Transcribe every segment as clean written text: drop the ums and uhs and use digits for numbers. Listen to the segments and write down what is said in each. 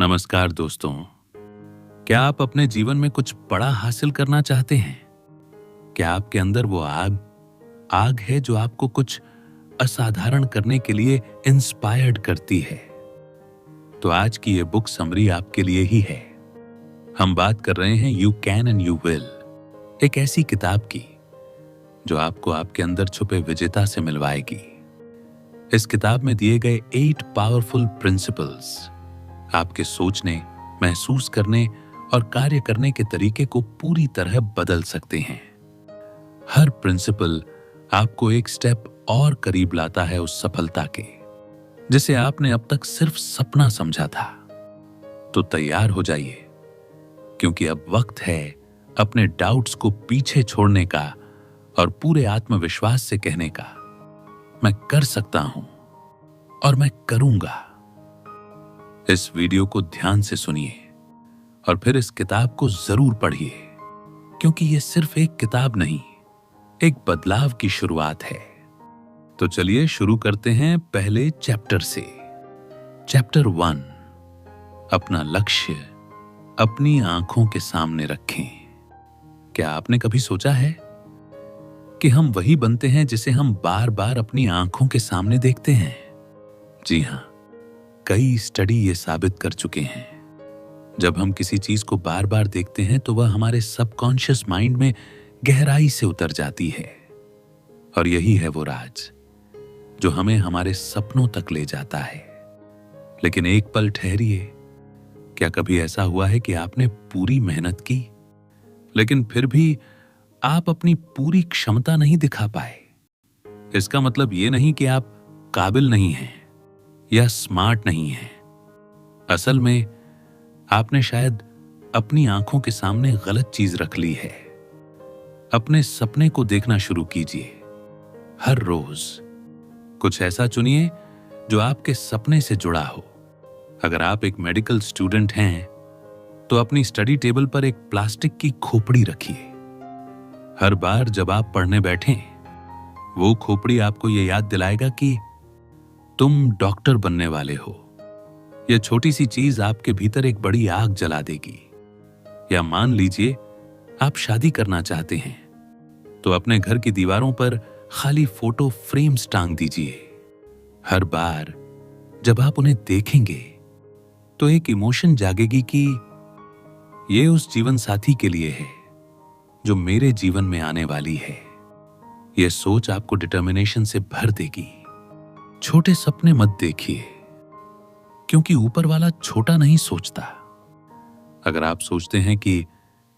नमस्कार दोस्तों। क्या आप अपने जीवन में कुछ बड़ा हासिल करना चाहते हैं? क्या आपके अंदर वो आग आग है जो आपको कुछ असाधारण करने के लिए इंस्पायर्ड करती है? तो आज की ये बुक समरी आपके लिए ही है। हम बात कर रहे हैं you can and you will, एक ऐसी किताब की जो आपको आपके अंदर छुपे विजेता से मिलवाएगी। इस किताब में दिए गए 8 पावरफुल प्रिंसिपल्स आपके सोचने, महसूस करने और कार्य करने के तरीके को पूरी तरह बदल सकते हैं। हर प्रिंसिपल आपको एक स्टेप और करीब लाता है उस सफलता के जिसे आपने अब तक सिर्फ सपना समझा था। तो तैयार हो जाइए, क्योंकि अब वक्त है अपने डाउट्स को पीछे छोड़ने का और पूरे आत्मविश्वास से कहने का, मैं कर सकता हूं और मैं करूंगा। इस वीडियो को ध्यान से सुनिए और फिर इस किताब को जरूर पढ़िए, क्योंकि यह सिर्फ एक किताब नहीं, एक बदलाव की शुरुआत है। तो चलिए शुरू करते हैं पहले चैप्टर से। चैप्टर 1, अपना लक्ष्य अपनी आंखों के सामने रखें। क्या आपने कभी सोचा है कि हम वही बनते हैं जिसे हम बार बार अपनी आंखों के सामने देखते हैं? जी हां, कई स्टडी ये साबित कर चुके हैं। जब हम किसी चीज को बार बार देखते हैं तो वह हमारे सबकॉन्शियस माइंड में गहराई से उतर जाती है, और यही है वो राज जो हमें हमारे सपनों तक ले जाता है। लेकिन एक पल ठहरिए, क्या कभी ऐसा हुआ है कि आपने पूरी मेहनत की, लेकिन फिर भी आप अपनी पूरी क्षमता नहीं दिखा पाए? इसका मतलब ये नहीं कि आप काबिल नहीं हैं या स्मार्ट नहीं है। असल में आपने शायद अपनी आंखों के सामने गलत चीज रख ली है। अपने सपने को देखना शुरू कीजिए। हर रोज कुछ ऐसा चुनिए जो आपके सपने से जुड़ा हो। अगर आप एक मेडिकल स्टूडेंट हैं तो अपनी स्टडी टेबल पर एक प्लास्टिक की खोपड़ी रखिए। हर बार जब आप पढ़ने बैठें, वो खोपड़ी आपको यह याद दिलाएगा कि तुम डॉक्टर बनने वाले हो। यह छोटी सी चीज आपके भीतर एक बड़ी आग जला देगी। या मान लीजिए आप शादी करना चाहते हैं, तो अपने घर की दीवारों पर खाली फोटो फ्रेम्स टांग दीजिए। हर बार जब आप उन्हें देखेंगे तो एक इमोशन जागेगी कि यह उस जीवन साथी के लिए है जो मेरे जीवन में आने वाली है। यह सोच आपको डिटर्मिनेशन से भर देगी। छोटे सपने मत देखिए, क्योंकि ऊपर वाला छोटा नहीं सोचता। अगर आप सोचते हैं कि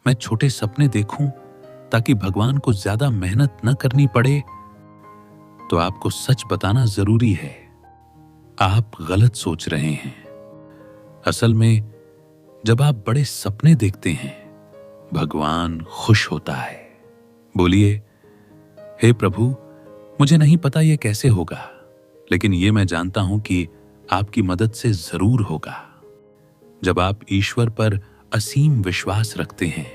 मैं छोटे सपने देखूं ताकि भगवान को ज्यादा मेहनत न करनी पड़े, तो आपको सच बताना जरूरी है, आप गलत सोच रहे हैं। असल में जब आप बड़े सपने देखते हैं, भगवान खुश होता है। बोलिए, हे प्रभु, मुझे नहीं पता यह कैसे होगा, लेकिन यह मैं जानता हूं कि आपकी मदद से जरूर होगा। जब आप ईश्वर पर असीम विश्वास रखते हैं,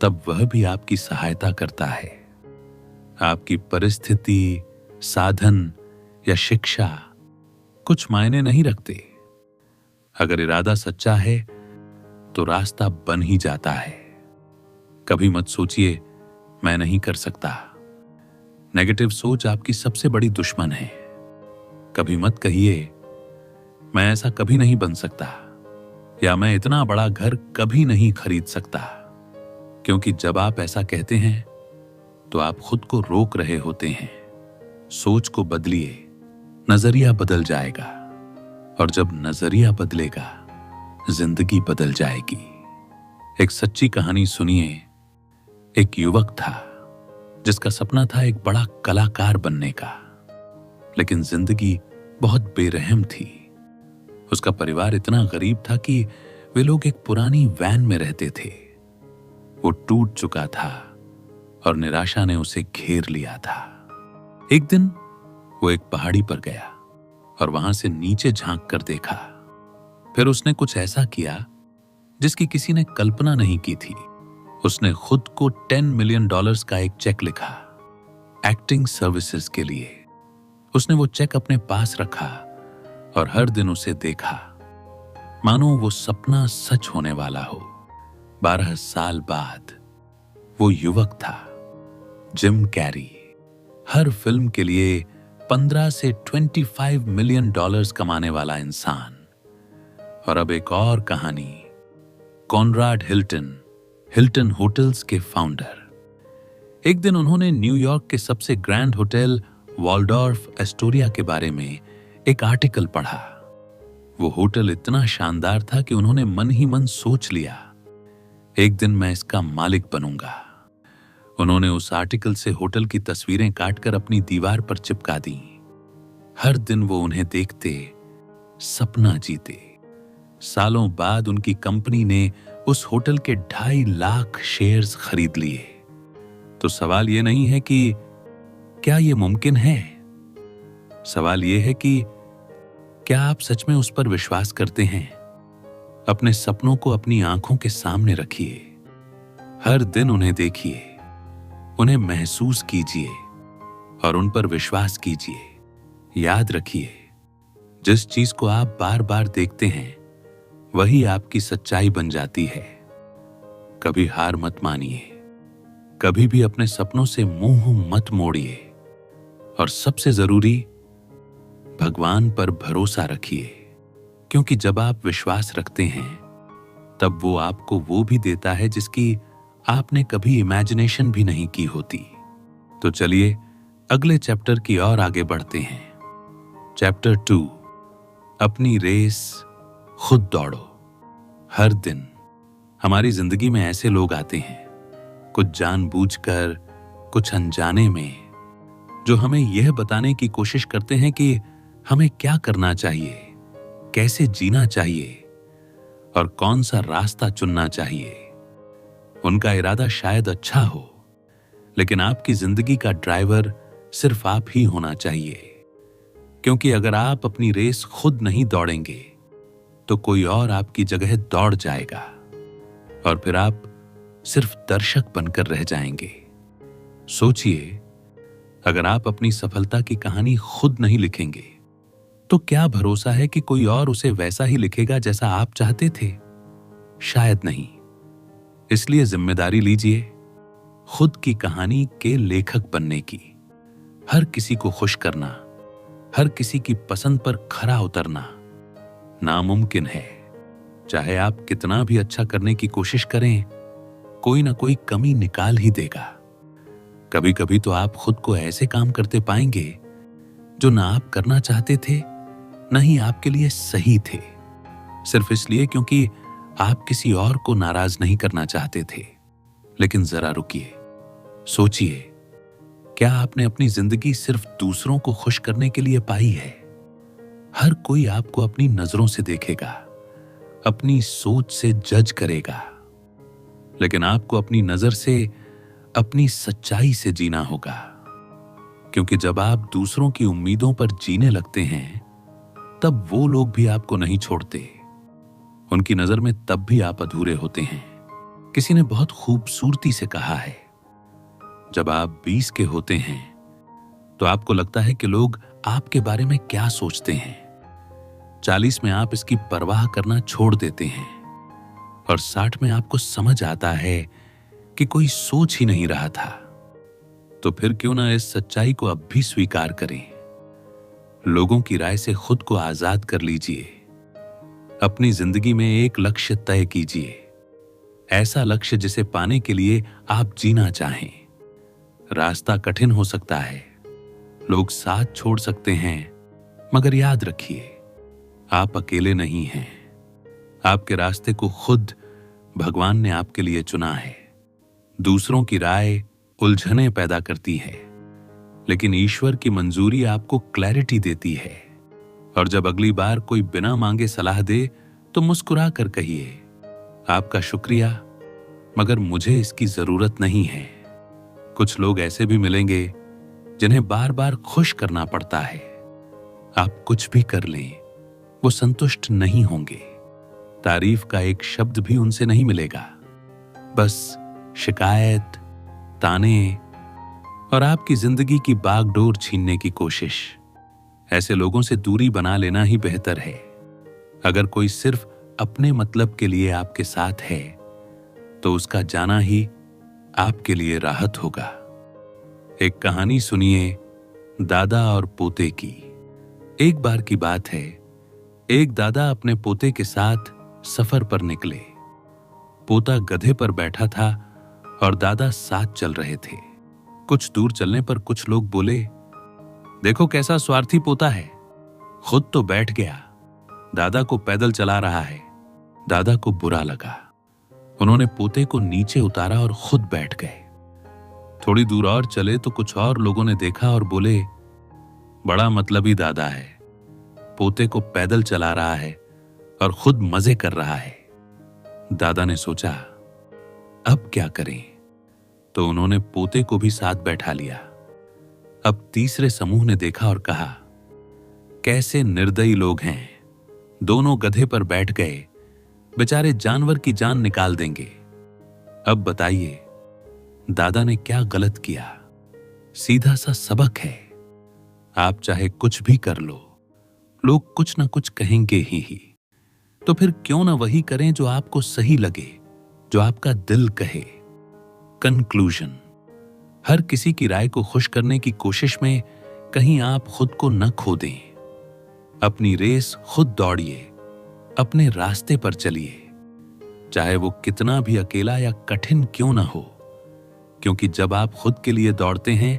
तब वह भी आपकी सहायता करता है। आपकी परिस्थिति, साधन या शिक्षा कुछ मायने नहीं रखते। अगर इरादा सच्चा है तो रास्ता बन ही जाता है। कभी मत सोचिए मैं नहीं कर सकता। नेगेटिव सोच आपकी सबसे बड़ी दुश्मन है। कभी मत कहिए मैं ऐसा कभी नहीं बन सकता, या मैं इतना बड़ा घर कभी नहीं खरीद सकता, क्योंकि जब आप ऐसा कहते हैं तो आप खुद को रोक रहे होते हैं। सोच को बदलिए, नजरिया बदल जाएगा, और जब नजरिया बदलेगा, जिंदगी बदल जाएगी। एक सच्ची कहानी सुनिए। एक युवक था जिसका सपना था एक बड़ा कलाकार बनने का, लेकिन जिंदगी बहुत बेरहम थी। उसका परिवार इतना गरीब था कि वे लोग एक पुरानी वैन में रहते थे। वो टूट चुका था और निराशा ने उसे घेर लिया था। एक दिन वो एक पहाड़ी पर गया और वहां से नीचे झांक कर देखा। फिर उसने कुछ ऐसा किया जिसकी किसी ने कल्पना नहीं की थी। उसने खुद को $10 मिलियन का एक चेक लिखा, एक्टिंग सर्विसेज के लिए। उसने वो चेक अपने पास रखा और हर दिन उसे देखा। मानो वो सपना सच होने वाला हो। 12 साल बाद वो युवक था, जिम कैरी, हर फिल्म के लिए 15 से 25 मिलियन डॉलर्स कमाने वाला इंसान। और अब एक और कहानी, कॉनराड हिल्टन, हिल्टन होटल्स के फाउंडर। एक दिन उन्होंने न्यूयॉर्क के सबसे ग्रैंड होटल वॉल्डॉर्फ एस्टोरिया के बारे में एक आर्टिकल पढ़ा। वो होटल इतना शानदार था कि उन्होंने मन ही मन सोच लिया, एक दिन मैं इसका मालिक बनूंगा। उन्होंने उस आर्टिकल से होटल की तस्वीरें काटकर अपनी दीवार पर चिपका दी। हर दिन वो उन्हें देखते, सपना जीते। सालों बाद उनकी कंपनी ने उस होटल के 2.5 लाख शेयर्स खरीद लिए। तो सवाल ये नहीं है कि क्या ये मुमकिन है, सवाल ये है कि क्या आप सच में उस पर विश्वास करते हैं। अपने सपनों को अपनी आंखों के सामने रखिए, हर दिन उन्हें देखिए, उन्हें महसूस कीजिए और उन पर विश्वास कीजिए। याद रखिए, जिस चीज को आप बार बार देखते हैं वही आपकी सच्चाई बन जाती है। कभी हार मत मानिए, कभी भी अपने सपनों से मुंह मत मोड़िए और सबसे जरूरी, भगवान पर भरोसा रखिए, क्योंकि जब आप विश्वास रखते हैं तब वो आपको वो भी देता है जिसकी आपने कभी इमेजिनेशन भी नहीं की होती। तो चलिए अगले चैप्टर की ओर आगे बढ़ते हैं। चैप्टर 2, अपनी रेस खुद दौड़ो। हर दिन हमारी जिंदगी में ऐसे लोग आते हैं, कुछ जानबूझकर, कुछ अनजाने में, जो हमें यह बताने की कोशिश करते हैं कि हमें क्या करना चाहिए, कैसे जीना चाहिए और कौन सा रास्ता चुनना चाहिए। उनका इरादा शायद अच्छा हो, लेकिन आपकी जिंदगी का ड्राइवर सिर्फ आप ही होना चाहिए। क्योंकि अगर आप अपनी रेस खुद नहीं दौड़ेंगे तो कोई और आपकी जगह दौड़ जाएगा और फिर आप सिर्फ दर्शक बनकर रह जाएंगे। सोचिए, अगर आप अपनी सफलता की कहानी खुद नहीं लिखेंगे तो क्या भरोसा है कि कोई और उसे वैसा ही लिखेगा जैसा आप चाहते थे? शायद नहीं। इसलिए जिम्मेदारी लीजिए खुद की कहानी के लेखक बनने की। हर किसी को खुश करना, हर किसी की पसंद पर खरा उतरना नामुमकिन है। चाहे आप कितना भी अच्छा करने की कोशिश करें, कोई ना कोई कमी निकाल ही देगा। कभी कभी तो आप खुद को ऐसे काम करते पाएंगे जो ना आप करना चाहते थे, न ही आपके लिए सही थे, सिर्फ इसलिए क्योंकि आप किसी और को नाराज नहीं करना चाहते थे। लेकिन जरा रुकिए, सोचिए, क्या आपने अपनी जिंदगी सिर्फ दूसरों को खुश करने के लिए पाई है? हर कोई आपको अपनी नजरों से देखेगा, अपनी सोच से जज करेगा, लेकिन आपको अपनी नजर से, अपनी सच्चाई से जीना होगा। क्योंकि जब आप दूसरों की उम्मीदों पर जीने लगते हैं तब वो लोग भी आपको नहीं छोड़ते। उनकी नजर में तब भी आप अधूरे होते हैं। किसी ने बहुत खूबसूरती से कहा है, जब आप 20 के होते हैं तो आपको लगता है कि लोग आपके बारे में क्या सोचते हैं। 40 में आप इसकी परवाह करना छोड़ देते हैं और 60 में आपको समझ आता है कि कोई सोच ही नहीं रहा था। तो फिर क्यों ना इस सच्चाई को अब भी स्वीकार करें। लोगों की राय से खुद को आजाद कर लीजिए। अपनी जिंदगी में एक लक्ष्य तय कीजिए, ऐसा लक्ष्य जिसे पाने के लिए आप जीना चाहें। रास्ता कठिन हो सकता है, लोग साथ छोड़ सकते हैं, मगर याद रखिए, आप अकेले नहीं हैं। आपके रास्ते को खुद भगवान ने आपके लिए चुना है। दूसरों की राय उलझने पैदा करती है, लेकिन ईश्वर की मंजूरी आपको क्लैरिटी देती है। और जब अगली बार कोई बिना मांगे सलाह दे तो मुस्कुरा कर कहिए, आपका शुक्रिया, मगर मुझे इसकी जरूरत नहीं है। कुछ लोग ऐसे भी मिलेंगे जिन्हें बार बार खुश करना पड़ता है। आप कुछ भी कर लें, वो संतुष्ट नहीं होंगे। तारीफ का एक शब्द भी उनसे नहीं मिलेगा, बस शिकायत, ताने और आपकी जिंदगी की बागडोर छीनने की कोशिश। ऐसे लोगों से दूरी बना लेना ही बेहतर है। अगर कोई सिर्फ अपने मतलब के लिए आपके साथ है तो उसका जाना ही आपके लिए राहत होगा। एक कहानी सुनिए दादा और पोते की। एक बार की बात है, एक दादा अपने पोते के साथ सफर पर निकले। पोता गधे पर बैठा था और दादा साथ चल रहे थे। कुछ दूर चलने पर कुछ लोग बोले, देखो कैसा स्वार्थी पोता है, खुद तो बैठ गया, दादा को पैदल चला रहा है। दादा को बुरा लगा। उन्होंने पोते को नीचे उतारा और खुद बैठ गए। थोड़ी दूर और चले तो कुछ और लोगों ने देखा और बोले, बड़ा मतलबी दादा है, पोते को पैदल चला रहा है और खुद मजे कर रहा है। दादा ने सोचा, अब क्या करें? तो उन्होंने पोते को भी साथ बैठा लिया। अब तीसरे समूह ने देखा और कहा, कैसे निर्दयी लोग हैं, दोनों गधे पर बैठ गए, बेचारे जानवर की जान निकाल देंगे। अब बताइए दादा ने क्या गलत किया? सीधा सा सबक है, आप चाहे कुछ भी कर लो, लोग कुछ ना कुछ कहेंगे ही। तो फिर क्यों ना वही करें जो आपको सही लगे, जो आपका दिल कहे। कंक्लूजन, हर किसी की राय को खुश करने की कोशिश में कहीं आप खुद को न खो दें। अपनी रेस खुद दौड़िए, अपने रास्ते पर चलिए, चाहे वो कितना भी अकेला या कठिन क्यों ना हो, क्योंकि जब आप खुद के लिए दौड़ते हैं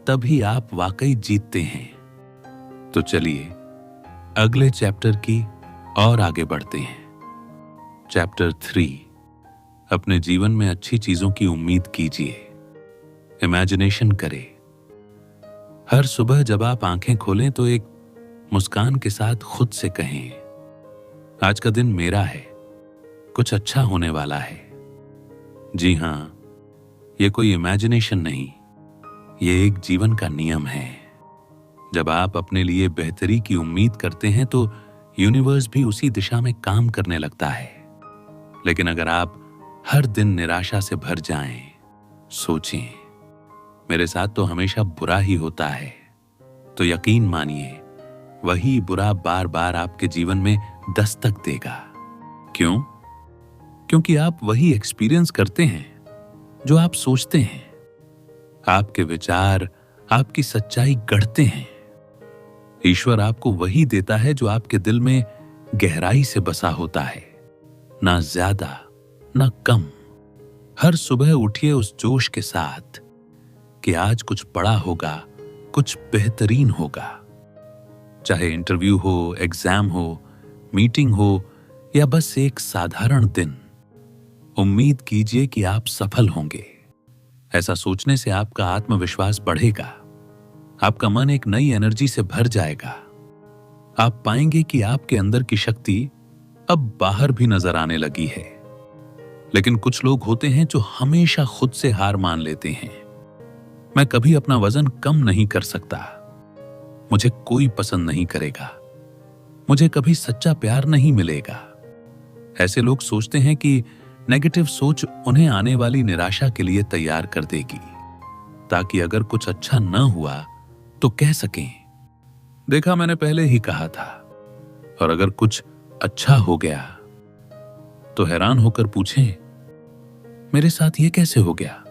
तभी आप वाकई जीतते हैं। तो चलिए अगले चैप्टर की और आगे बढ़ते हैं। चैप्टर 3, अपने जीवन में अच्छी चीजों की उम्मीद कीजिए। इमेजिनेशन करें। हर सुबह जब आप आंखें खोलें तो एक मुस्कान के साथ खुद से कहें, आज का दिन मेरा है, कुछ अच्छा होने वाला है। जी हां, ये कोई इमेजिनेशन नहीं, ये एक जीवन का नियम है। जब आप अपने लिए बेहतरी की उम्मीद करते हैं तो यूनिवर्स भी उसी दिशा में काम करने लगता है। लेकिन अगर आप हर दिन निराशा से भर जाएं, सोचें, मेरे साथ तो हमेशा बुरा ही होता है, तो यकीन मानिए वही बुरा बार बार आपके जीवन में दस्तक देगा। क्यों? क्योंकि आप वही एक्सपीरियंस करते हैं जो आप सोचते हैं। आपके विचार आपकी सच्चाई गढ़ते हैं। ईश्वर आपको वही देता है जो आपके दिल में गहराई से बसा होता है, ना ज्यादा ना कम। हर सुबह उठिए उस जोश के साथ कि आज कुछ बड़ा होगा, कुछ बेहतरीन होगा। चाहे इंटरव्यू हो, एग्जाम हो, मीटिंग हो या बस एक साधारण दिन, उम्मीद कीजिए कि आप सफल होंगे। ऐसा सोचने से आपका आत्मविश्वास बढ़ेगा, आपका मन एक नई एनर्जी से भर जाएगा। आप पाएंगे कि आपके अंदर की शक्ति अब बाहर भी नजर आने लगी है। लेकिन कुछ लोग होते हैं जो हमेशा खुद से हार मान लेते हैं। मैं कभी अपना वजन कम नहीं कर सकता, मुझे कोई पसंद नहीं करेगा, मुझे कभी सच्चा प्यार नहीं मिलेगा। ऐसे लोग सोचते हैं कि नेगेटिव सोच उन्हें आने वाली निराशा के लिए तैयार कर देगी, ताकि अगर कुछ अच्छा न हुआ तो कह सकें, देखा मैंने पहले ही कहा था। और अगर कुछ अच्छा हो गया तो हैरान होकर पूछें, मेरे साथ ये कैसे हो गया?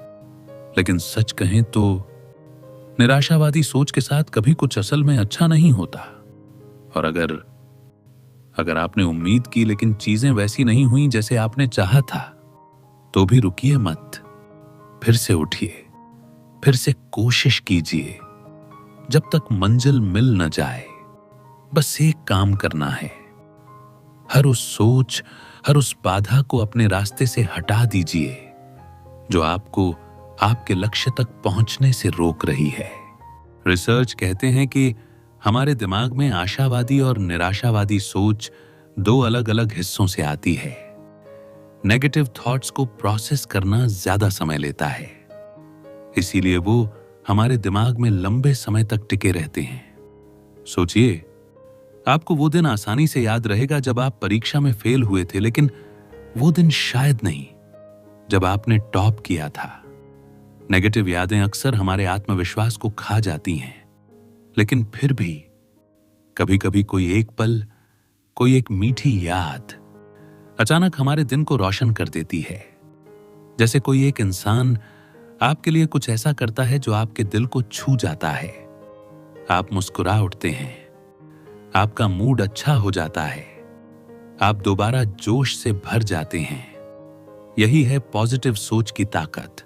लेकिन सच कहें तो निराशावादी सोच के साथ कभी कुछ असल में अच्छा नहीं होता। और अगर आपने उम्मीद की लेकिन चीजें वैसी नहीं हुई जैसे आपने चाहा था, तो भी रुकिए मत, फिर से उठिए, फिर से कोशिश कीजिए जब तक मंजिल मिल न जाए। बस एक काम करना है, हर उस सोच, हर उस बाधा को अपने रास्ते से हटा दीजिए जो आपको आपके लक्ष्य तक पहुंचने से रोक रही है। रिसर्च कहते हैं कि हमारे दिमाग में आशावादी और निराशावादी सोच दो अलग अलग हिस्सों से आती है। नेगेटिव थॉट्स को प्रोसेस करना ज्यादा समय लेता है, इसीलिए वो हमारे दिमाग में लंबे समय तक टिके रहते हैं। सोचिए, आपको वो दिन आसानी से याद रहेगा जब आप परीक्षा में फेल हुए थे, लेकिन वो दिन शायद नहीं जब आपने टॉप किया था। नेगेटिव यादें अक्सर हमारे आत्मविश्वास को खा जाती हैं, लेकिन फिर भी कभी कभी कोई एक पल, कोई एक मीठी याद अचानक हमारे दिन को रोशन कर देती है। जैसे कोई एक इंसान आपके लिए कुछ ऐसा करता है जो आपके दिल को छू जाता है। आप मुस्कुरा उठते हैं, आपका मूड अच्छा हो जाता है, आप दोबारा जोश से भर जाते हैं। यही है पॉजिटिव सोच की ताकत।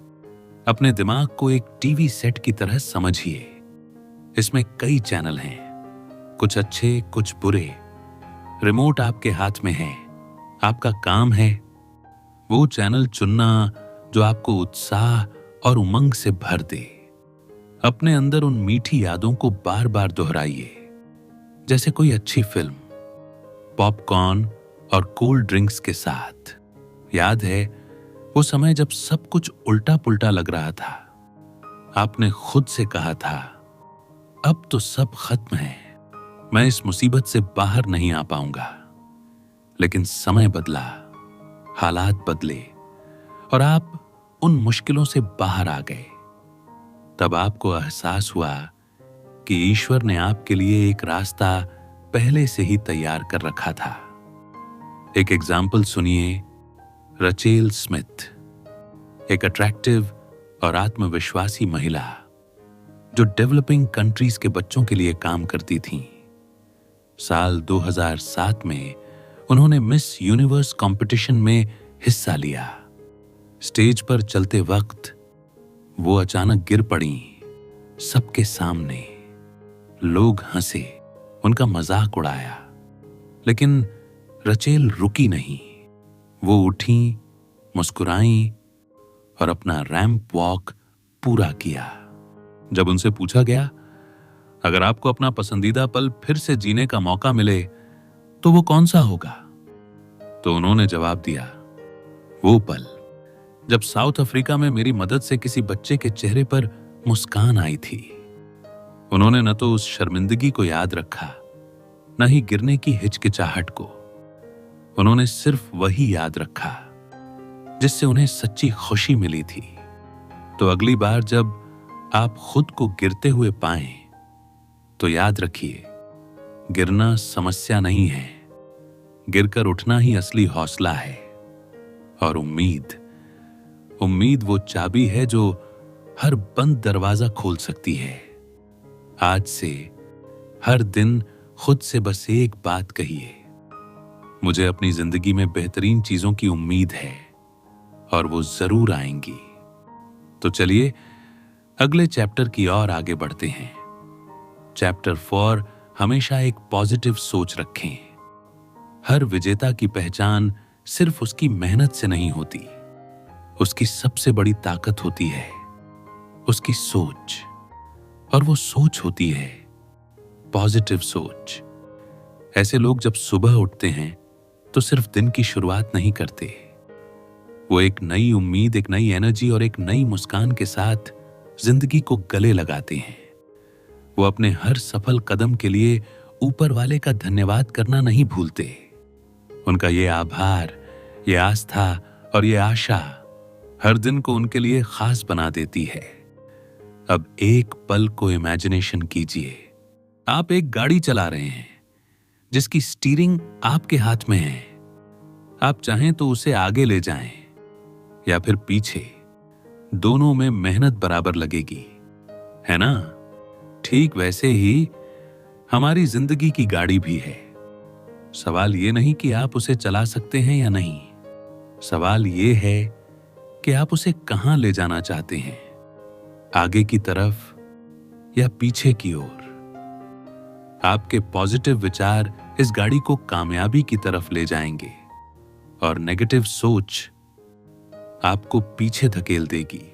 अपने दिमाग को एक टीवी सेट की तरह समझिए। इसमें कई चैनल हैं, कुछ अच्छे कुछ बुरे। रिमोट आपके हाथ में है, आपका काम है वो चैनल चुनना जो आपको उत्साह और उमंग से भर दे। अपने अंदर उन मीठी यादों को बार बार दोहराइए, जैसे कोई अच्छी फिल्म, पॉपकॉर्न और कोल्ड ड्रिंक्स के साथ। याद है वो समय जब सब कुछ उल्टा पुल्टा लग रहा था? आपने खुद से कहा था, अब तो सब खत्म है, मैं इस मुसीबत से बाहर नहीं आ पाऊंगा। लेकिन समय बदला, हालात बदले और आप उन मुश्किलों से बाहर आ गए। तब आपको एहसास हुआ कि ईश्वर ने आपके लिए एक रास्ता पहले से ही तैयार कर रखा था। एक एग्जाम्पल सुनिए, रचेल स्मिथ, एक अट्रैक्टिव और आत्मविश्वासी महिला जो डेवलपिंग कंट्रीज के बच्चों के लिए काम करती थीं। साल 2007 में उन्होंने मिस यूनिवर्स कंपटीशन में हिस्सा लिया। स्टेज पर चलते वक्त वो अचानक गिर पड़ी सबके सामने। लोग हंसे, उनका मजाक उड़ाया, लेकिन रचेल रुकी नहीं। वो उठी, मुस्कुराई और अपना रैंप वॉक पूरा किया। जब उनसे पूछा गया, अगर आपको अपना पसंदीदा पल फिर से जीने का मौका मिले तो वो कौन सा होगा? तो उन्होंने जवाब दिया, वो पल जब साउथ अफ्रीका में मेरी मदद से किसी बच्चे के चेहरे पर मुस्कान आई थी। उन्होंने न तो उस शर्मिंदगी को याद रखा, न ही गिरने की हिचकिचाहट को। उन्होंने सिर्फ वही याद रखा जिससे उन्हें सच्ची खुशी मिली थी। तो अगली बार जब आप खुद को गिरते हुए पाएं, तो याद रखिए, गिरना समस्या नहीं है, गिरकर उठना ही असली हौसला है। और उम्मीद वो चाबी है जो हर बंद दरवाजा खोल सकती है। आज से हर दिन खुद से बस एक बात कहिए, मुझे अपनी जिंदगी में बेहतरीन चीजों की उम्मीद है और वो जरूर आएंगी। तो चलिए अगले चैप्टर की ओर आगे बढ़ते हैं। चैप्टर 4, हमेशा एक पॉजिटिव सोच रखें। हर विजेता की पहचान सिर्फ उसकी मेहनत से नहीं होती, उसकी सबसे बड़ी ताकत होती है उसकी सोच। और वो सोच होती है पॉजिटिव सोच। ऐसे लोग जब सुबह उठते हैं तो सिर्फ दिन की शुरुआत नहीं करते, वो एक नई उम्मीद, एक नई एनर्जी और एक नई मुस्कान के साथ जिंदगी को गले लगाते हैं। वो अपने हर सफल कदम के लिए ऊपर वाले का धन्यवाद करना नहीं भूलते। उनका ये आभार, ये आस्था और ये आशा हर दिन को उनके लिए खास बना देती है। अब एक पल को इमेजिनेशन कीजिए, आप एक गाड़ी चला रहे हैं जिसकी स्टीयरिंग आपके हाथ में है। आप चाहें तो उसे आगे ले जाएं या फिर पीछे, दोनों में मेहनत बराबर लगेगी, है ना? ठीक वैसे ही हमारी जिंदगी की गाड़ी भी है। सवाल ये नहीं कि आप उसे चला सकते हैं या नहीं, सवाल ये है कि आप उसे कहां ले जाना चाहते हैं, आगे की तरफ या पीछे की ओर। आपके पॉजिटिव विचार इस गाड़ी को कामयाबी की तरफ ले जाएंगे और नेगेटिव सोच आपको पीछे धकेल देगी।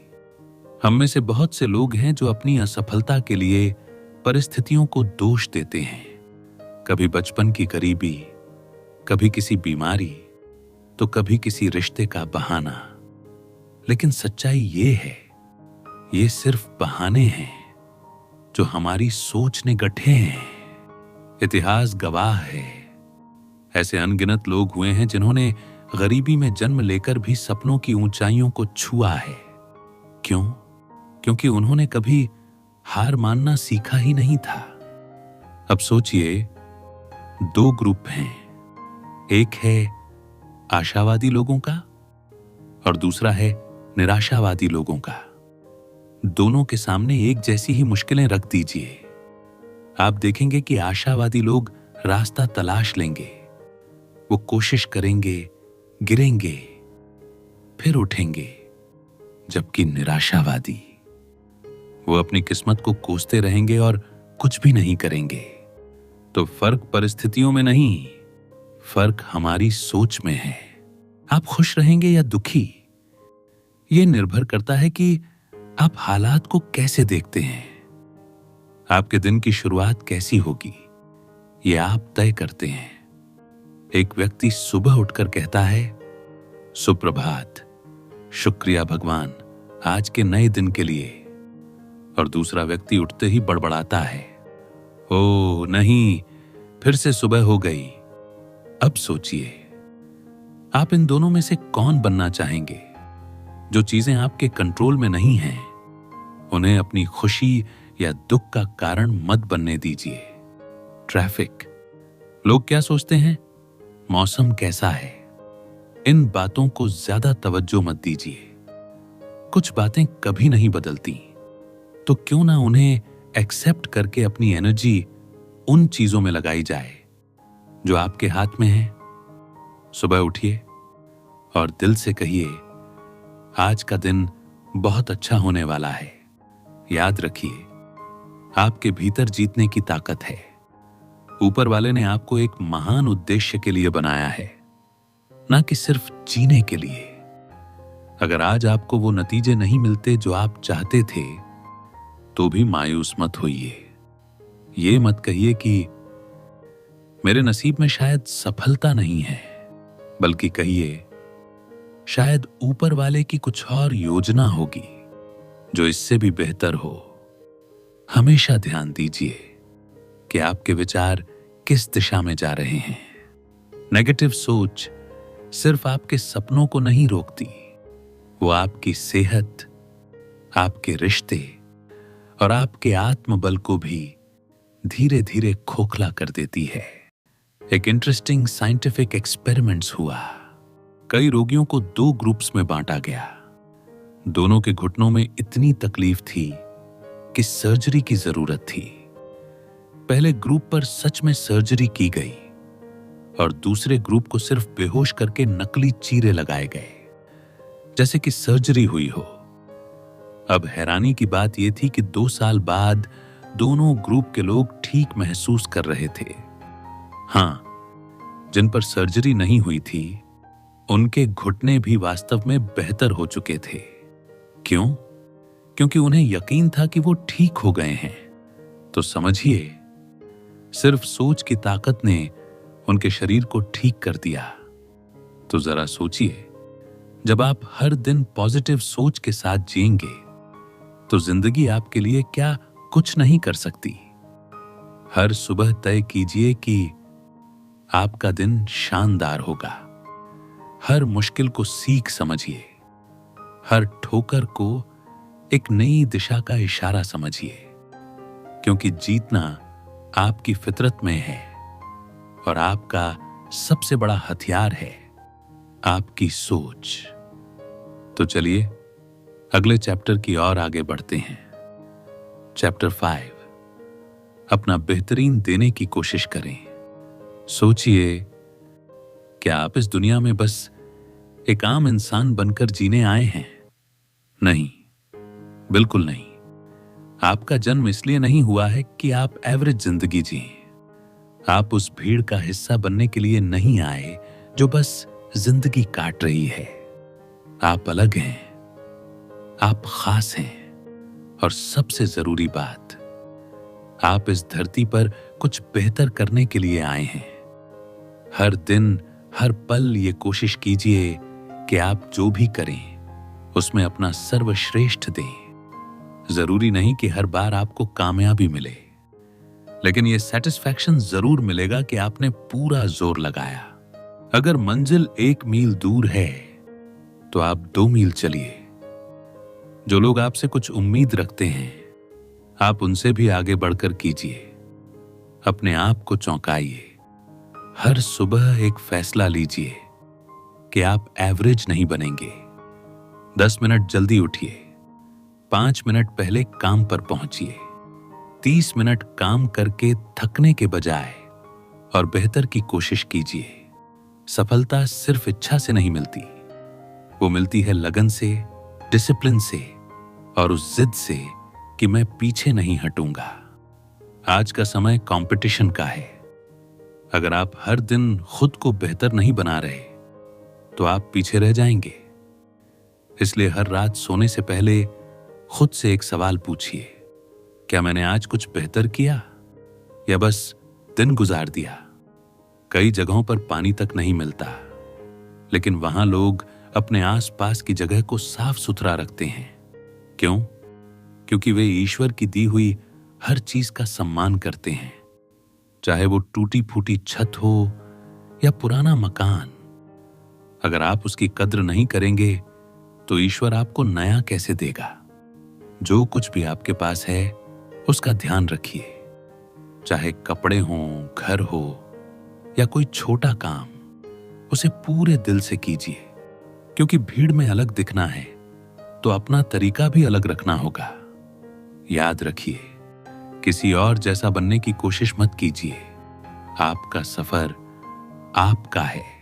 हम में से बहुत से लोग हैं जो अपनी असफलता के लिए परिस्थितियों को दोष देते हैं, कभी बचपन की गरीबी, कभी किसी बीमारी, तो कभी किसी रिश्ते का बहाना। लेकिन सच्चाई ये है, ये सिर्फ बहाने हैं जो हमारी सोच ने गढ़े हैं। इतिहास गवाह है, ऐसे अनगिनत लोग हुए हैं जिन्होंने गरीबी में जन्म लेकर भी सपनों की ऊंचाइयों को छुआ है। क्यों? क्योंकि उन्होंने कभी हार मानना सीखा ही नहीं था। अब सोचिए, दो ग्रुप हैं, एक है आशावादी लोगों का और दूसरा है निराशावादी लोगों का। दोनों के सामने एक जैसी ही मुश्किलें रख दीजिए। आप देखेंगे कि आशावादी लोग रास्ता तलाश लेंगे, वो कोशिश करेंगे, गिरेंगे, फिर उठेंगे, जबकि निराशावादी वो अपनी किस्मत को कोसते रहेंगे और कुछ भी नहीं करेंगे। तो फर्क परिस्थितियों में नहीं, फर्क हमारी सोच में है। आप खुश रहेंगे या दुखी, यह निर्भर करता है कि आप हालात को कैसे देखते हैं। आपके दिन की शुरुआत कैसी होगी, यह आप तय करते हैं। एक व्यक्ति सुबह उठकर कहता है, सुप्रभात, शुक्रिया भगवान आज के नए दिन के लिए, और दूसरा व्यक्ति उठते ही बड़बड़ाता है, ओह नहीं, फिर से सुबह हो गई। अब सोचिए, आप इन दोनों में से कौन बनना चाहेंगे? जो चीजें आपके कंट्रोल में नहीं हैं, उन्हें अपनी खुशी या दुख का कारण मत बनने दीजिए। ट्रैफिक, लोग क्या सोचते हैं, मौसम कैसा है, इन बातों को ज्यादा तवज्जो मत दीजिए। कुछ बातें कभी नहीं बदलती, तो क्यों ना उन्हें एक्सेप्ट करके अपनी एनर्जी उन चीजों में लगाई जाए जो आपके हाथ में है। सुबह उठिए और दिल से कहिए, आज का दिन बहुत अच्छा होने वाला है। याद रखिए, आपके भीतर जीतने की ताकत है। ऊपर वाले ने आपको एक महान उद्देश्य के लिए बनाया है, ना कि सिर्फ जीने के लिए। अगर आज आपको वो नतीजे नहीं मिलते जो आप चाहते थे, तो भी मायूस मत होइए। ये मत कहिए कि मेरे नसीब में शायद सफलता नहीं है, बल्कि कहिए शायद ऊपर वाले की कुछ और योजना होगी जो इससे भी बेहतर हो। हमेशा ध्यान दीजिए कि आपके विचार किस दिशा में जा रहे हैं। नेगेटिव सोच सिर्फ आपके सपनों को नहीं रोकती, वो आपकी सेहत, आपके रिश्ते और आपके आत्मबल को भी धीरे धीरे खोखला कर देती है। एक इंटरेस्टिंग साइंटिफिक एक्सपेरिमेंट्स हुआ। कई रोगियों को 2 ग्रुप्स में बांटा गया। दोनों के घुटनों में इतनी तकलीफ थी कि सर्जरी की जरूरत थी। पहले ग्रुप पर सच में सर्जरी की गई और दूसरे ग्रुप को सिर्फ बेहोश करके नकली चीरे लगाए गए, जैसे कि सर्जरी हुई हो। अब हैरानी की बात यह थी कि 2 साल बाद दोनों ग्रुप के लोग ठीक महसूस कर रहे थे। हां, जिन पर सर्जरी नहीं हुई थी, उनके घुटने भी वास्तव में बेहतर हो चुके थे। क्यों? क्योंकि उन्हें यकीन था कि वो ठीक हो गए हैं। तो समझिए, सिर्फ सोच की ताकत ने उनके शरीर को ठीक कर दिया। तो जरा सोचिए, जब आप हर दिन पॉजिटिव सोच के साथ जिएंगे, तो जिंदगी आपके लिए क्या कुछ नहीं कर सकती। हर सुबह तय कीजिए कि आपका दिन शानदार होगा। हर मुश्किल को सीख समझिए, हर ठोकर को एक नई दिशा का इशारा समझिए, क्योंकि जीतना आपकी फितरत में है और आपका सबसे बड़ा हथियार है आपकी सोच। तो चलिए अगले चैप्टर की ओर आगे बढ़ते हैं। चैप्टर 5, अपना बेहतरीन देने की कोशिश करें। सोचिए, क्या आप इस दुनिया में बस एक आम इंसान बनकर जीने आए हैं? नहीं, बिल्कुल नहीं। आपका जन्म इसलिए नहीं हुआ है कि आप एवरेज जिंदगी जिएं। आप उस भीड़ का हिस्सा बनने के लिए नहीं आए जो बस जिंदगी काट रही है। आप अलग हैं, आप खास हैं, और सबसे जरूरी बात, आप इस धरती पर कुछ बेहतर करने के लिए आए हैं। हर दिन, हर पल ये कोशिश कीजिए कि आप जो भी करें उसमें अपना सर्वश्रेष्ठ दें। जरूरी नहीं कि हर बार आपको कामयाबी मिले, लेकिन यह सेटिस्फैक्शन जरूर मिलेगा कि आपने पूरा जोर लगाया। अगर मंजिल 1 मील दूर है, तो आप 2 मील चलिए। जो लोग आपसे कुछ उम्मीद रखते हैं, आप उनसे भी आगे बढ़कर कीजिए। अपने आप को चौंकाइए। हर सुबह एक फैसला लीजिए, कि आप एवरेज नहीं बनेंगे। 10 मिनट जल्दी उठिए, 5 मिनट पहले काम पर पहुंचिए, 30 मिनट काम करके थकने के बजाय और बेहतर की कोशिश कीजिए। सफलता सिर्फ इच्छा से नहीं मिलती, वो मिलती है लगन से, डिसिप्लिन से और उस जिद से कि मैं पीछे नहीं हटूंगा। आज का समय कंपटीशन का है। अगर आप हर दिन खुद को बेहतर नहीं बना रहे तो आप पीछे रह जाएंगे। इसलिए हर रात सोने से पहले खुद से एक सवाल पूछिए, क्या मैंने आज कुछ बेहतर किया या बस दिन गुजार दिया? कई जगहों पर पानी तक नहीं मिलता, लेकिन वहां लोग अपने आसपास की जगह को साफ सुथरा रखते हैं। क्यों? क्योंकि वे ईश्वर की दी हुई हर चीज का सम्मान करते हैं, चाहे वो टूटी फूटी छत हो या पुराना मकान। अगर आप उसकी कद्र नहीं करेंगे तो ईश्वर आपको नया कैसे देगा? जो कुछ भी आपके पास है उसका ध्यान रखिए, चाहे कपड़े हों, घर हो या कोई छोटा काम, उसे पूरे दिल से कीजिए। क्योंकि भीड़ में अलग दिखना है तो अपना तरीका भी अलग रखना होगा। याद रखिए, किसी और जैसा बनने की कोशिश मत कीजिए। आपका सफर आपका है,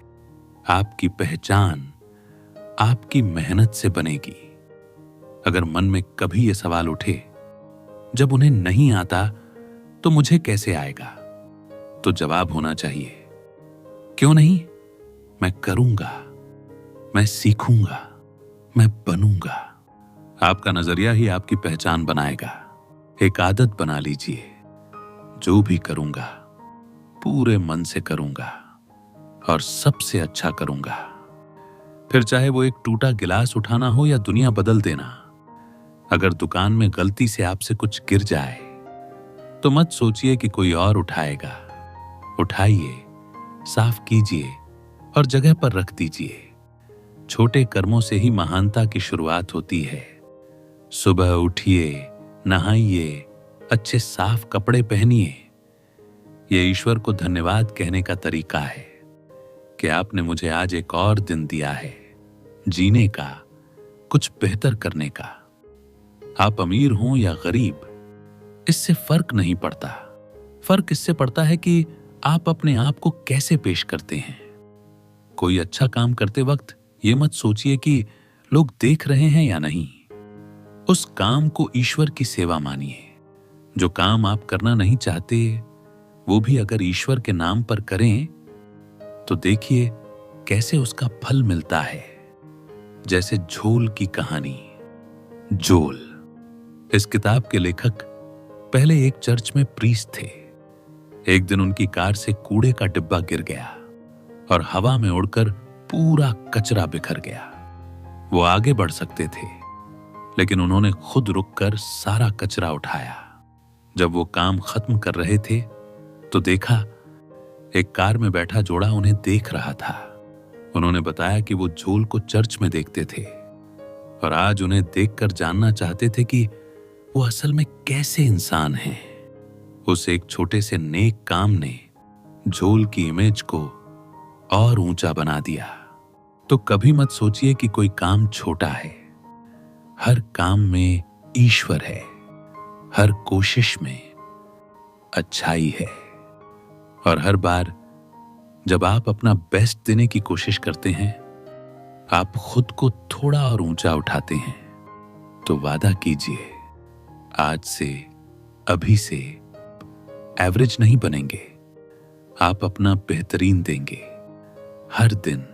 आपकी पहचान आपकी मेहनत से बनेगी। अगर मन में कभी यह सवाल उठे, जब उन्हें नहीं आता तो मुझे कैसे आएगा, तो जवाब होना चाहिए, क्यों नहीं, मैं करूंगा, मैं सीखूंगा, मैं बनूंगा। आपका नजरिया ही आपकी पहचान बनाएगा। एक आदत बना लीजिए, जो भी करूंगा पूरे मन से करूंगा और सबसे अच्छा करूंगा। फिर चाहे वो एक टूटा गिलास उठाना हो या दुनिया बदल देना। अगर दुकान में गलती से आपसे कुछ गिर जाए तो मत सोचिए कि कोई और उठाएगा। उठाइए, साफ कीजिए और जगह पर रख दीजिए। छोटे कर्मों से ही महानता की शुरुआत होती है। सुबह उठिए, नहाइए, अच्छे साफ कपड़े पहनिए। यह ईश्वर को धन्यवाद कहने का तरीका है कि आपने मुझे आज एक और दिन दिया है, जीने का, कुछ बेहतर करने का। आप अमीर हों या गरीब, इससे फर्क नहीं पड़ता। फर्क इससे पड़ता है कि आप अपने आप को कैसे पेश करते हैं। कोई अच्छा काम करते वक्त ये मत सोचिए कि लोग देख रहे हैं या नहीं। उस काम को ईश्वर की सेवा मानिए। जो काम आप करना नहीं चाहते, वो भी अगर ईश्वर के नाम पर करें तो देखिए कैसे उसका फल मिलता है। जैसे झोल की कहानी। झोल, इस किताब के लेखक पहले एक चर्च में प्रीस्ट थे। एक दिन उनकी कार से कूड़े का डिब्बा गिर गया और हवा में उड़कर पूरा कचरा बिखर गया। वो आगे बढ़ सकते थे, लेकिन उन्होंने खुद रुककर सारा कचरा उठाया। जब वो काम खत्म कर रहे थे तो देखा एक कार में बैठा जोड़ा उन्हें देख रहा था। उन्होंने बताया कि वो झोल को चर्च में देखते थे और आज उन्हें देखकर जानना चाहते थे कि वो असल में कैसे इंसान हैं। उस एक छोटे से नेक काम ने झोल की इमेज को और ऊंचा बना दिया। तो कभी मत सोचिए कि कोई काम छोटा है। हर काम में ईश्वर है, हर कोशिश में अच्छाई है। और हर बार जब आप अपना बेस्ट देने की कोशिश करते हैं, आप खुद को थोड़ा और ऊंचा उठाते हैं। तो वादा कीजिए, आज से, अभी से एवरेज नहीं बनेंगे। आप अपना बेहतरीन देंगे, हर दिन,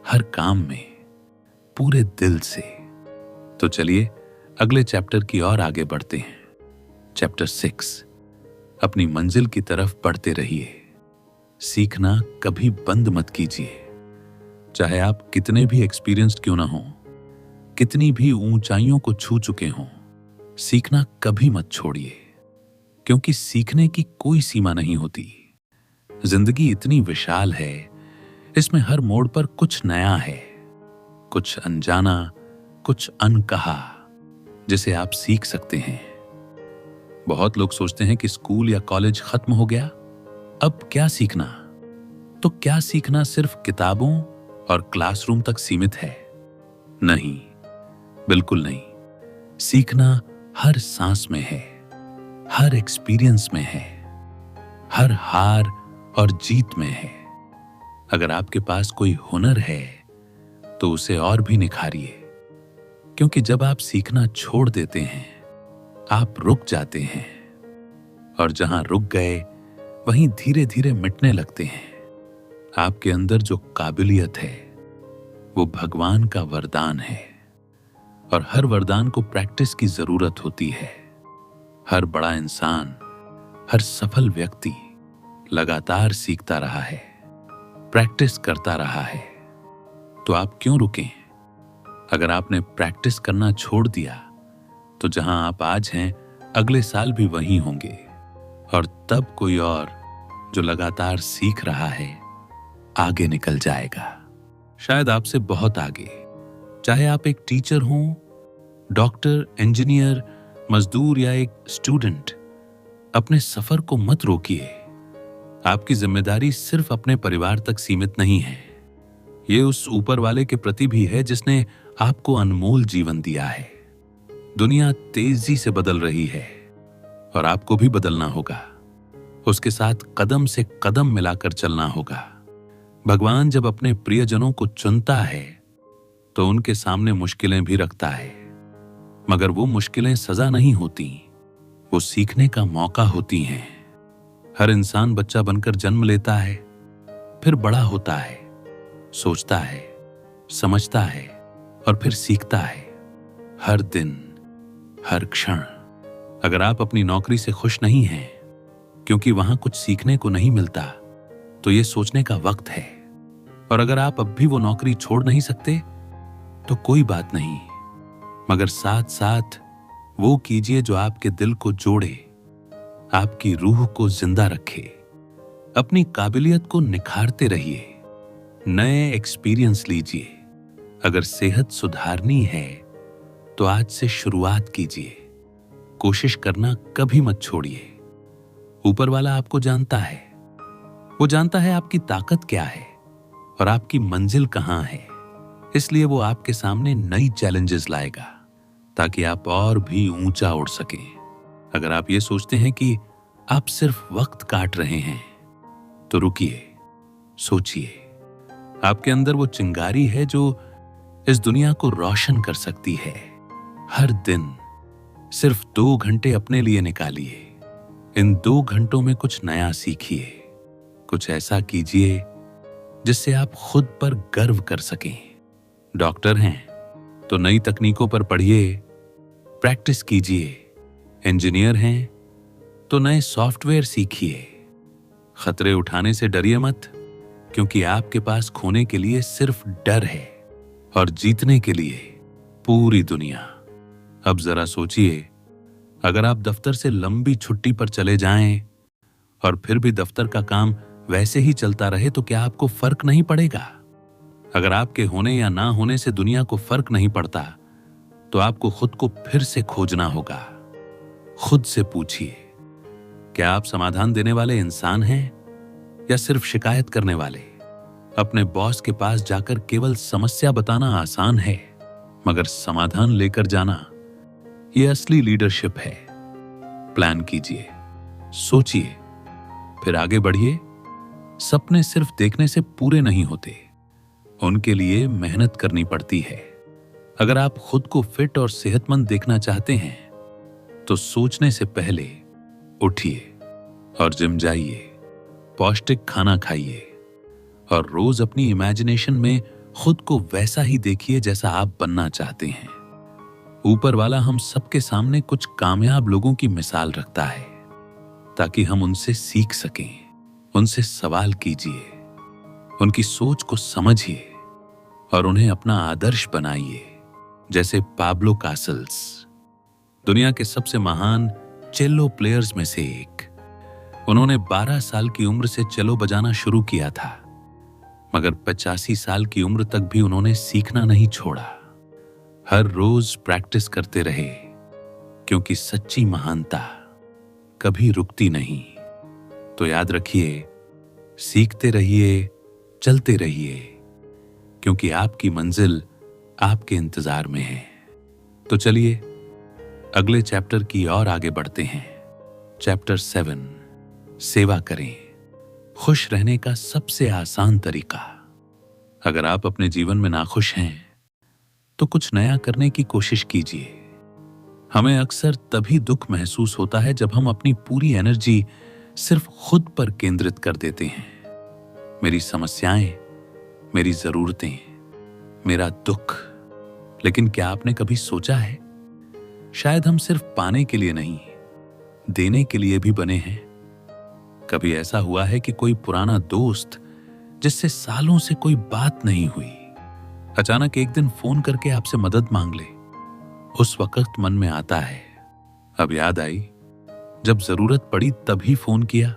हर काम में, पूरे दिल से। तो चलिए अगले चैप्टर की ओर आगे बढ़ते हैं। चैप्टर 6, अपनी मंजिल की तरफ बढ़ते रहिए। सीखना कभी बंद मत कीजिए। चाहे आप कितने भी एक्सपीरियंस्ड क्यों ना हो, कितनी भी ऊंचाइयों को छू चुके हों, सीखना कभी मत छोड़िए। क्योंकि सीखने की कोई सीमा नहीं होती। जिंदगी इतनी विशाल है, इसमें हर मोड़ पर कुछ नया है, कुछ अनजाना, कुछ अनकहा, जिसे आप सीख सकते हैं। बहुत लोग सोचते हैं कि स्कूल या कॉलेज खत्म हो गया, अब क्या सीखना? तो क्या सीखना सिर्फ किताबों और क्लासरूम तक सीमित है? नहीं, बिल्कुल नहीं। सीखना हर सांस में है, हर एक्सपीरियंस में है, हर हार और जीत में है। अगर आपके पास कोई हुनर है तो उसे और भी निखारिए, क्योंकि जब आप सीखना छोड़ देते हैं आप रुक जाते हैं, और जहां रुक गए वहीं धीरे धीरे मिटने लगते हैं। आपके अंदर जो काबिलियत है वो भगवान का वरदान है, और हर वरदान को प्रैक्टिस की जरूरत होती है। हर बड़ा इंसान, हर सफल व्यक्ति लगातार सीखता रहा है, प्रैक्टिस करता रहा है। तो आप क्यों रुकें? अगर आपने प्रैक्टिस करना छोड़ दिया तो जहां आप आज हैं अगले साल भी वहीं होंगे, और तब कोई और जो लगातार सीख रहा है आगे निकल जाएगा, शायद आपसे बहुत आगे। चाहे आप एक टीचर हों, डॉक्टर, इंजीनियर, मजदूर या एक स्टूडेंट, अपने सफर को मत रोकिए। आपकी जिम्मेदारी सिर्फ अपने परिवार तक सीमित नहीं है, ये उस ऊपर वाले के प्रति भी है जिसने आपको अनमोल जीवन दिया है। दुनिया तेजी से बदल रही है और आपको भी बदलना होगा। उसके साथ कदम से कदम मिलाकर चलना होगा। भगवान जब अपने प्रियजनों को चुनता है तो उनके सामने मुश्किलें भी रखता है, मगर वो मुश्किलें सजा नहीं होती, वो सीखने का मौका होती हैं। हर इंसान बच्चा बनकर जन्म लेता है, फिर बड़ा होता है, सोचता है, समझता है और फिर सीखता है। हर दिन, हर क्षण। अगर आप अपनी नौकरी से खुश नहीं हैं क्योंकि वहां कुछ सीखने को नहीं मिलता, तो यह सोचने का वक्त है। और अगर आप अब भी वो नौकरी छोड़ नहीं सकते तो कोई बात नहीं, मगर साथ साथ वो कीजिए जो आपके दिल को जोड़े, आपकी रूह को जिंदा रखे। अपनी काबिलियत को निखारते रहिए, नए एक्सपीरियंस लीजिए। अगर सेहत सुधारनी है तो आज से शुरुआत कीजिए। कोशिश करना कभी मत छोड़िए। ऊपर वाला आपको जानता है, वो जानता है आपकी ताकत क्या है और आपकी मंजिल कहां है। इसलिए वो आपके सामने नई चैलेंजेस लाएगा ताकि आप और भी ऊंचा उड़ सकें। अगर आप ये सोचते हैं कि आप सिर्फ वक्त काट रहे हैं तो रुकिए, सोचिए। आपके अंदर वो चिंगारी है जो इस दुनिया को रोशन कर सकती है। हर दिन सिर्फ 2 घंटे अपने लिए निकालिए। इन 2 घंटों में कुछ नया सीखिए, कुछ ऐसा कीजिए जिससे आप खुद पर गर्व कर सकें। डॉक्टर हैं तो नई तकनीकों पर पढ़िए, प्रैक्टिस कीजिए। इंजीनियर हैं तो नए सॉफ्टवेयर सीखिए। खतरे उठाने से डरिए मत, क्योंकि आपके पास खोने के लिए सिर्फ डर है और जीतने के लिए पूरी दुनिया। अब जरा सोचिए, अगर आप दफ्तर से लंबी छुट्टी पर चले जाएं और फिर भी दफ्तर का काम वैसे ही चलता रहे तो क्या आपको फर्क नहीं पड़ेगा? अगर आपके होने या ना होने से दुनिया को फर्क नहीं पड़ता तो आपको खुद को फिर से खोजना होगा। खुद से पूछिए, क्या आप समाधान देने वाले इंसान हैं या सिर्फ शिकायत करने वाले? अपने बॉस के पास जाकर केवल समस्या बताना आसान है, मगर समाधान लेकर जाना ये असली लीडरशिप है। प्लान कीजिए, सोचिए, फिर आगे बढ़िए। सपने सिर्फ देखने से पूरे नहीं होते, उनके लिए मेहनत करनी पड़ती है। अगर आप खुद को फिट और सेहतमंद देखना चाहते हैं तो सोचने से पहले उठिए और जिम जाइए, पौष्टिक खाना खाइए और रोज अपनी इमेजिनेशन में खुद को वैसा ही देखिए जैसा आप बनना चाहते हैं। ऊपर वाला हम सबके सामने कुछ कामयाब लोगों की मिसाल रखता है ताकि हम उनसे सीख सकें। उनसे सवाल कीजिए, उनकी सोच को समझिए और उन्हें अपना आदर्श बनाइए। जैसे पाब्लो कासल्स, दुनिया के सबसे महान चेलो प्लेयर्स में से एक। उन्होंने 12 साल की उम्र से चेलो बजाना शुरू किया था, मगर 85 साल की उम्र तक भी उन्होंने सीखना नहीं छोड़ा। हर रोज प्रैक्टिस करते रहे, क्योंकि सच्ची महानता कभी रुकती नहीं। तो याद रखिए, सीखते रहिए, चलते रहिए, क्योंकि आपकी मंजिल आपके इंतजार में है। तो चलिए अगले चैप्टर की ओर आगे बढ़ते हैं। चैप्टर 7, सेवा करें, खुश रहने का सबसे आसान तरीका। अगर आप अपने जीवन में नाखुश हैं तो कुछ नया करने की कोशिश कीजिए। हमें अक्सर तभी दुख महसूस होता है जब हम अपनी पूरी एनर्जी सिर्फ खुद पर केंद्रित कर देते हैं। मेरी समस्याएं, मेरी जरूरतें, मेरा दुख। लेकिन क्या आपने कभी सोचा है, शायद हम सिर्फ पाने के लिए नहीं, देने के लिए भी बने हैं। कभी ऐसा हुआ है कि कोई पुराना दोस्त जिससे सालों से कोई बात नहीं हुई, अचानक एक दिन फोन करके आपसे मदद मांग ले। उस वक्त मन में आता है, अब याद आई, जब जरूरत पड़ी तभी फोन किया।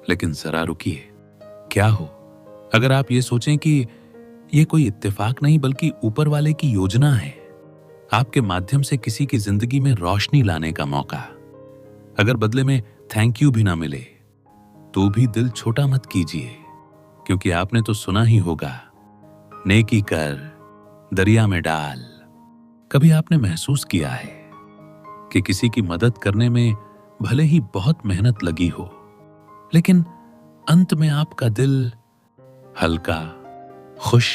लेकिन जरा रुकिए, क्या हो अगर आप ये सोचें कि ये कोई इत्तेफाक नहीं बल्कि ऊपर वाले की योजना है, आपके माध्यम से किसी की जिंदगी में रोशनी लाने का मौका। अगर बदले में थैंक यू भी ना मिले तो भी दिल छोटा मत कीजिए, क्योंकि आपने तो सुना ही होगा, नेकी कर दरिया में डाल। कभी आपने महसूस किया है कि किसी की मदद करने में भले ही बहुत मेहनत लगी हो, लेकिन अंत में आपका दिल हल्का, खुश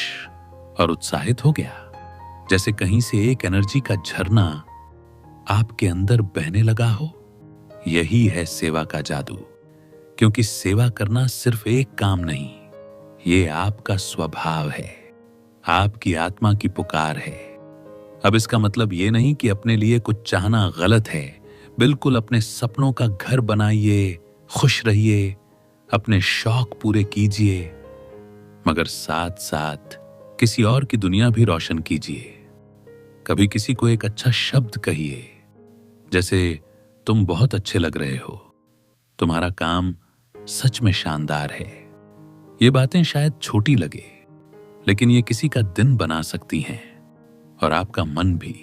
और उत्साहित हो गया, जैसे कहीं से एक एनर्जी का झरना आपके अंदर बहने लगा हो। यही है सेवा का जादू, क्योंकि सेवा करना सिर्फ एक काम नहीं, ये आपका स्वभाव है, आपकी आत्मा की पुकार है। अब इसका मतलब ये नहीं कि अपने लिए कुछ चाहना गलत है। बिल्कुल अपने सपनों का घर बनाइए, खुश रहिए, अपने शौक पूरे कीजिए, मगर साथ साथ किसी और की दुनिया भी रोशन कीजिए। कभी किसी को एक अच्छा शब्द कहिए, जैसे तुम बहुत अच्छे लग रहे हो, तुम्हारा काम सच में शानदार है। ये बातें शायद छोटी लगे, लेकिन ये किसी का दिन बना सकती हैं, और आपका मन भी।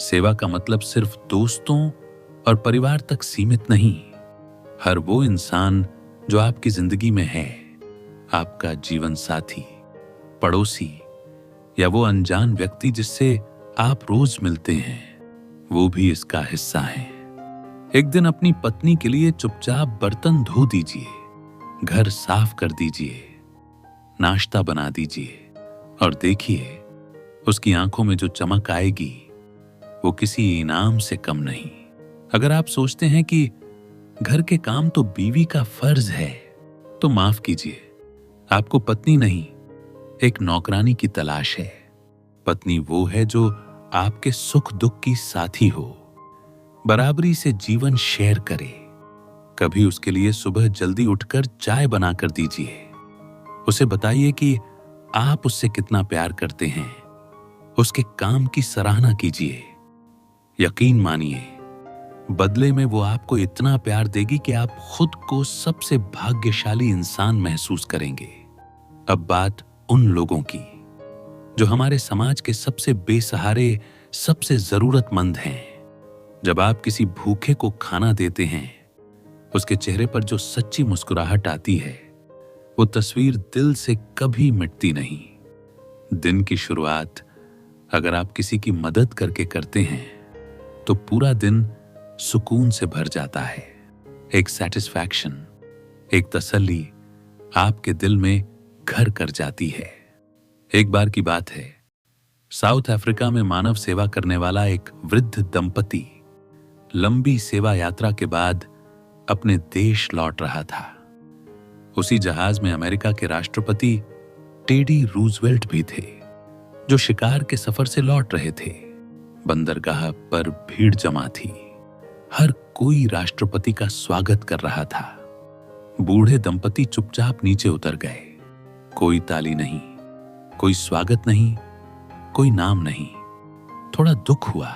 सेवा का मतलब सिर्फ दोस्तों और परिवार तक सीमित नहीं। हर वो इंसान जो आपकी जिंदगी में है, आपका जीवन साथी, पड़ोसी या वो अनजान व्यक्ति जिससे आप रोज मिलते हैं, वो भी इसका हिस्सा है। एक दिन अपनी पत्नी के लिए चुपचाप बर्तन धो दीजिए, घर साफ कर दीजिए, नाश्ता बना दीजिए, और देखिए उसकी आंखों में जो चमक आएगी वो किसी इनाम से कम नहीं। अगर आप सोचते हैं कि घर के काम तो बीवी का फर्ज है, तो माफ कीजिए, आपको पत्नी नहीं, एक नौकरानी की तलाश है। पत्नी वो है जो आपके सुख दुख की साथी हो, बराबरी से जीवन शेयर करे। कभी उसके लिए सुबह जल्दी उठकर चाय बनाकर दीजिए। उसे बताइए कि आप उससे कितना प्यार करते हैं। उसके काम की सराहना कीजिए। यकीन मानिए, बदले में वो आपको इतना प्यार देगी कि आप खुद को सबसे भाग्यशाली इंसान महसूस करेंगे। अब बात उन लोगों की जो हमारे समाज के सबसे बेसहारे, सबसे जरूरतमंद हैं। जब आप किसी भूखे को खाना देते हैं, उसके चेहरे पर जो सच्ची मुस्कुराहट आती है, वो तस्वीर दिल से कभी मिटती नहीं। दिन की शुरुआत अगर आप किसी की मदद करके करते हैं, तो पूरा दिन सुकून से भर जाता है। एक सैटिस्फैक्शन, एक तसल्ली आपके दिल में घर कर जाती है। एक बार की बात है, साउथ अफ्रीका में मानव सेवा करने वाला एक वृद्ध दंपति लंबी सेवा यात्रा के बाद अपने देश लौट रहा था। उसी जहाज में अमेरिका के राष्ट्रपति टेडी रूजवेल्ट भी थे, जो शिकार के सफर से लौट रहे थे। बंदरगाह पर भीड़ जमा थी। हर कोई राष्ट्रपति का स्वागत कर रहा था। बूढ़े दंपति चुपचाप नीचे उतर गए। कोई ताली नहीं, कोई स्वागत नहीं, कोई नाम नहीं। थोड़ा दुख हुआ।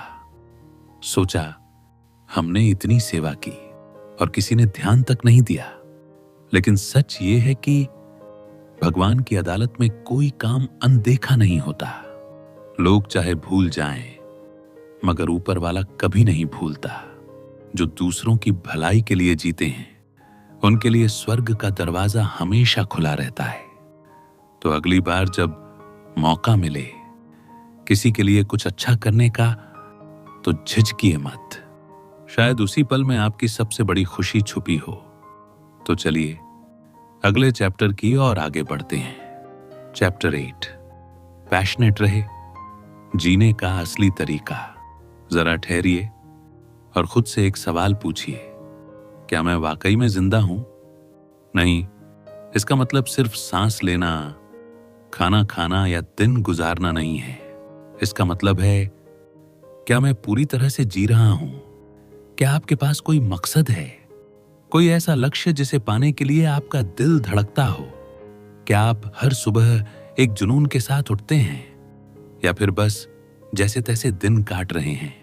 सोचा, हमने इतनी सेवा की और किसी ने ध्यान तक नहीं दिया। लेकिन सच ये है कि भगवान की अदालत में कोई काम अनदेखा नहीं होता। लोग चाहे भूल जाएं, मगर ऊपर वाला कभी नहीं भूलता। जो दूसरों की भलाई के लिए जीते हैं, उनके लिए स्वर्ग का दरवाजा हमेशा खुला रहता है। तो अगली बार जब मौका मिले किसी के लिए कुछ अच्छा करने का, तो झिझकिए मत। शायद उसी पल में आपकी सबसे बड़ी खुशी छुपी हो। तो चलिए अगले चैप्टर की ओर आगे बढ़ते हैं। चैप्टर 8, पैशनेट रहे, जीने का असली तरीका। जरा ठहरिए और खुद से एक सवाल पूछिए, क्या मैं वाकई में जिंदा हूं? नहीं, इसका मतलब सिर्फ सांस लेना, खाना खाना या दिन गुजारना नहीं है। इसका मतलब है, क्या मैं पूरी तरह से जी रहा हूं? क्या आपके पास कोई मकसद है, कोई ऐसा लक्ष्य जिसे पाने के लिए आपका दिल धड़कता हो? क्या आप हर सुबह एक जुनून के साथ उठते हैं, या फिर बस जैसे तैसे दिन काट रहे हैं?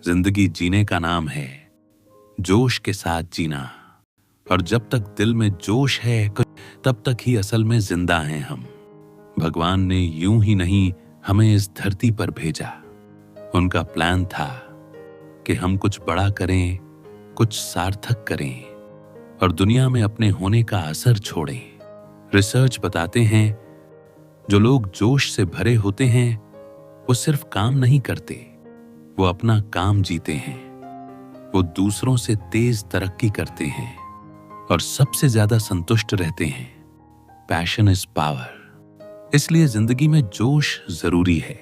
जिंदगी जीने का नाम है जोश के साथ जीना, और जब तक दिल में जोश है तब तक ही असल में जिंदा हैं हम। भगवान ने यूं ही नहीं हमें इस धरती पर भेजा। उनका प्लान था कि हम कुछ बड़ा करें, कुछ सार्थक करें और दुनिया में अपने होने का असर छोड़ें। रिसर्च बताते हैं, जो लोग जोश से भरे होते हैं वो सिर्फ काम नहीं करते, वो अपना काम जीते हैं। वो दूसरों से तेज तरक्की करते हैं और सबसे ज्यादा संतुष्ट रहते हैं। Passion is power. इसलिए जिंदगी में जोश जरूरी है,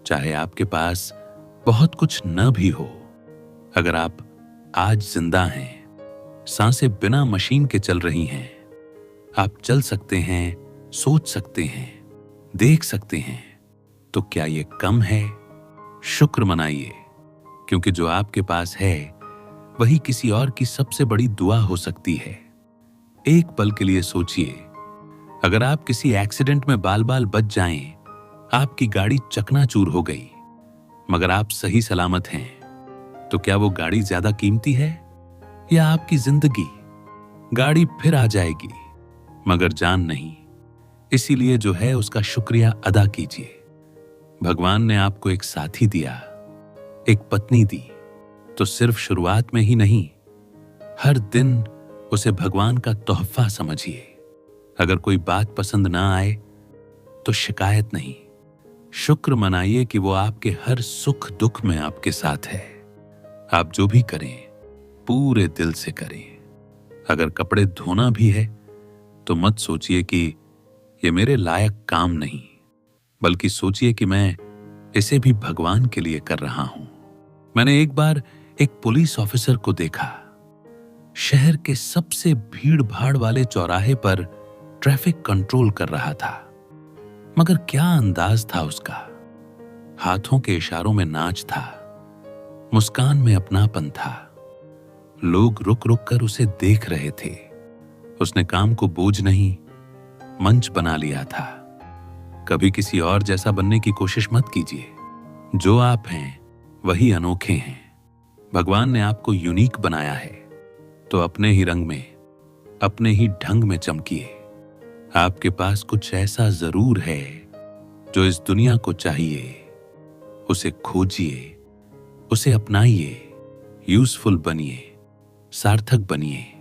चाहे आपके पास बहुत कुछ न भी हो। अगर आप आज जिंदा हैं, सांसें बिना मशीन के चल रही हैं, आप चल सकते हैं, सोच सकते हैं, देख सकते हैं, तो क्या ये कम है? शुक्र मनाइए, क्योंकि जो आपके पास है वही किसी और की सबसे बड़ी दुआ हो सकती है। एक पल के लिए सोचिए, अगर आप किसी एक्सीडेंट में बाल बाल बच जाएं, आपकी गाड़ी चकनाचूर हो गई, मगर आप सही सलामत हैं, तो क्या वो गाड़ी ज्यादा कीमती है या आपकी जिंदगी? गाड़ी फिर आ जाएगी, मगर जान नहीं। इसीलिए जो है उसका शुक्रिया अदा कीजिए। भगवान ने आपको एक साथी दिया, एक पत्नी दी, तो सिर्फ शुरुआत में ही नहीं, हर दिन उसे भगवान का तोहफा समझिए। अगर कोई बात पसंद ना आए तो शिकायत नहीं, शुक्र मनाइए कि वो आपके हर सुख दुख में आपके साथ है। आप जो भी करें पूरे दिल से करें। अगर कपड़े धोना भी है तो मत सोचिए कि ये मेरे लायक काम नहीं, बल्कि सोचिए कि मैं इसे भी भगवान के लिए कर रहा हूं। मैंने एक बार एक पुलिस ऑफिसर को देखा, शहर के सबसे भीड़ भाड़ वाले चौराहे पर ट्रैफिक कंट्रोल कर रहा था। मगर क्या अंदाज था उसका! हाथों के इशारों में नाच था, मुस्कान में अपनापन था। लोग रुक रुक कर उसे देख रहे थे। उसने काम को बोझ नहीं, मंच बना लिया था। कभी किसी और जैसा बनने की कोशिश मत कीजिए। जो आप हैं वही अनोखे हैं। भगवान ने आपको यूनिक बनाया है, तो अपने ही रंग में, अपने ही ढंग में चमकिए। आपके पास कुछ ऐसा जरूर है जो इस दुनिया को चाहिए। उसे खोजिए, उसे अपनाइए, यूजफुल बनिए, सार्थक बनिए।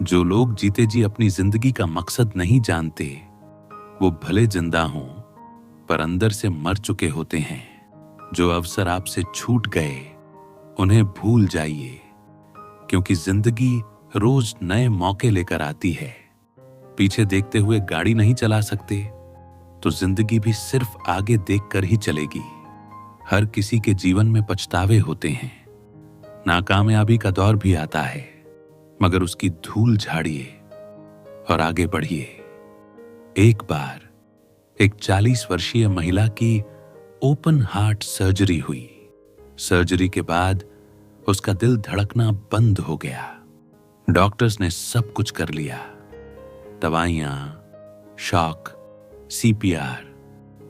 जो लोग जीते जी अपनी जिंदगी का मकसद नहीं जानते, वो भले जिंदा हों पर अंदर से मर चुके होते हैं। जो अवसर आपसे छूट गए उन्हें भूल जाइए, क्योंकि जिंदगी रोज नए मौके लेकर आती है। पीछे देखते हुए गाड़ी नहीं चला सकते, तो जिंदगी भी सिर्फ आगे देखकर ही चलेगी। हर किसी के जीवन में पछतावे होते हैं, नाकामयाबी का दौर भी आता है, मगर उसकी धूल झाड़िए और आगे बढ़िए। एक बार एक 40 वर्षीय महिला की ओपन हार्ट सर्जरी हुई। सर्जरी के बाद उसका दिल धड़कना बंद हो गया। डॉक्टर्स ने सब कुछ कर लिया, दवाइयां, शॉक, सीपीआर,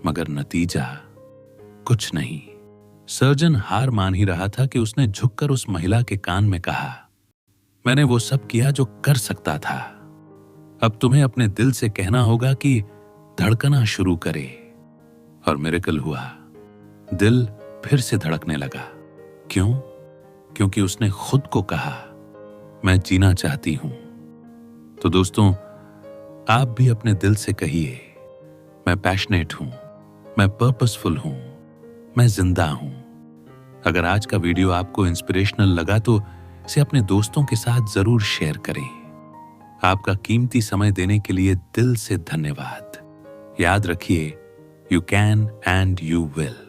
मगर नतीजा कुछ नहीं। सर्जन हार मान ही रहा था कि उसने झुककर उस महिला के कान में कहा, मैंने वो सब किया जो कर सकता था। अब तुम्हें अपने दिल से कहना होगा कि धड़कना शुरू करे। और मिरेकल हुआ, दिल फिर से धड़कने लगा। क्यों? क्योंकि उसने खुद को कहा, मैं जीना चाहती हूं। तो दोस्तों, आप भी अपने दिल से कहिए, मैं पैशनेट हूं, मैं पर्पसफुल हूं, मैं जिंदा हूं। अगर आज का वीडियो आपको इंस्पिरेशनल लगा तो इसे अपने दोस्तों के साथ जरूर शेयर करें। आपका कीमती समय देने के लिए दिल से धन्यवाद। याद रखिए, you can and you will.